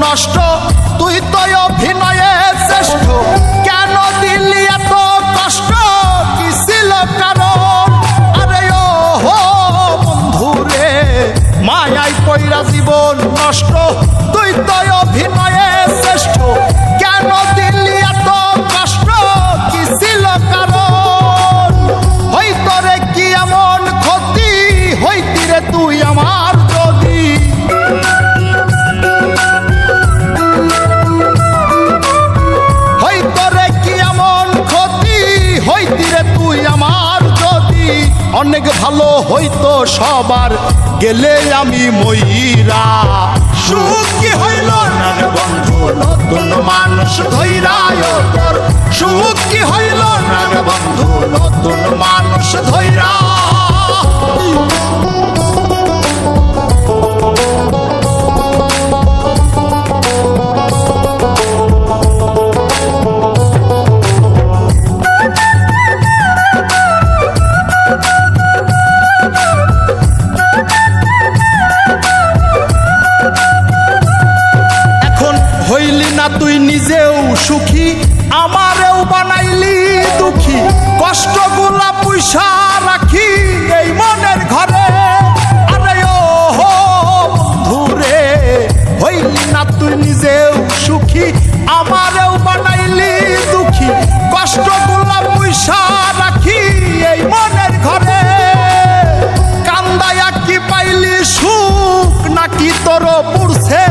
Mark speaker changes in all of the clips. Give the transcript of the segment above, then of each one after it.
Speaker 1: নষ্ট তুই তো অভিনয়ে শ্রেষ্ঠ কেন দিলি এত কষ্ট কি ছিল কারণ আরে ও হো বন্ধু রে মায়ায় কইরা জীবন নষ্ট তুই তো অভিনয়ে শ্রেষ্ঠ কেন দিলি এত কষ্ট কি ছিল কারণ হইতো রে কি এমন ক্ষতি হইতি রে তুই আমার যদি হইতো রে কি এমন ক্ষতি হইতি রে তুই আমার যদি অনেক ভালো হইতো সবার গেলে আমি মইরা সুখ কি হইল না রে বন্ধু নতুন মানুষ ধইরায় তোর সুখ কি হইল না রে বন্ধু নতুন মানুষ ধইরা হইলি না তুই নিজেও সুখী আমারেও বানাইলি দুঃখী কষ্টগুলা পয়সা রাখি এই মনের ঘরে আরে ও হো বন্ধু রে হইলি না তুই নিজেও সুখী আমারেও বানাইলি দুঃখী কষ্টগুলা পয়সা রাখি এই মনের ঘরে কান্দায়া কি পাইলি সুখ নাকি তোর পুরছে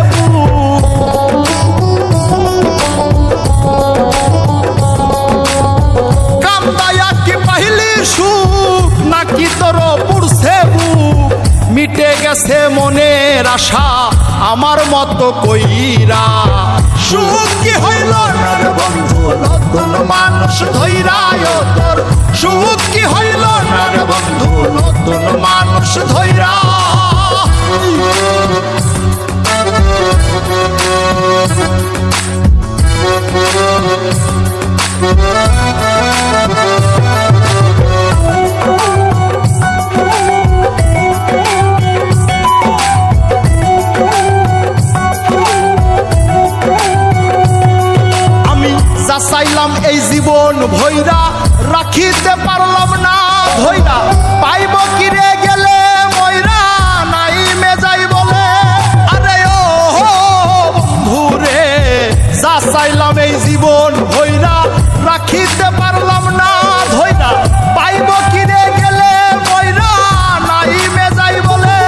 Speaker 1: নাকি তোর পুরছে বুক মিটে গেছে মনের আশা আমার মতো কইরা সুখ কি হইল না রে বন্ধু নতুন মানুষ ধইরায় তোর সুখ কি হইল না রে বন্ধু নতুন মানুষ ধইরা চাইলাম এই জীবন ভৈরা রাখিতে পারলাম না ধৈরা পাইব কিরে গেলে ময়রা নাই মে যাই বলে আরে ও বন্ধু রে যা চাইলাম এই জীবন ভৈরা রাখিতে পারলাম না ধৈরা পাইব কিরে গেলে ময়রা নাই মে যাই বলে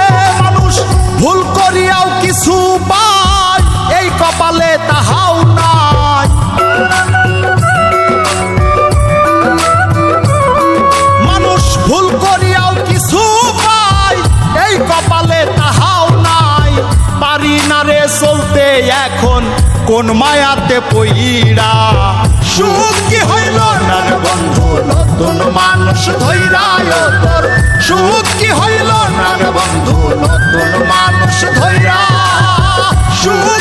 Speaker 1: মানুষ ভুল করিয়াও কিছু পায় এই কপালে তাহাও নাই ভুল করিয়াও কিছু পাই এই কপালে তাহাও নাই পারি না রে চলতে এখন কোন মায়াতে পইরা সুখ কি হইল না রে বন্ধু নতুন মানুষ ধইরায় তোর সুখ কি হইল না রে বন্ধু নতুন মানুষ ধইরা সুখ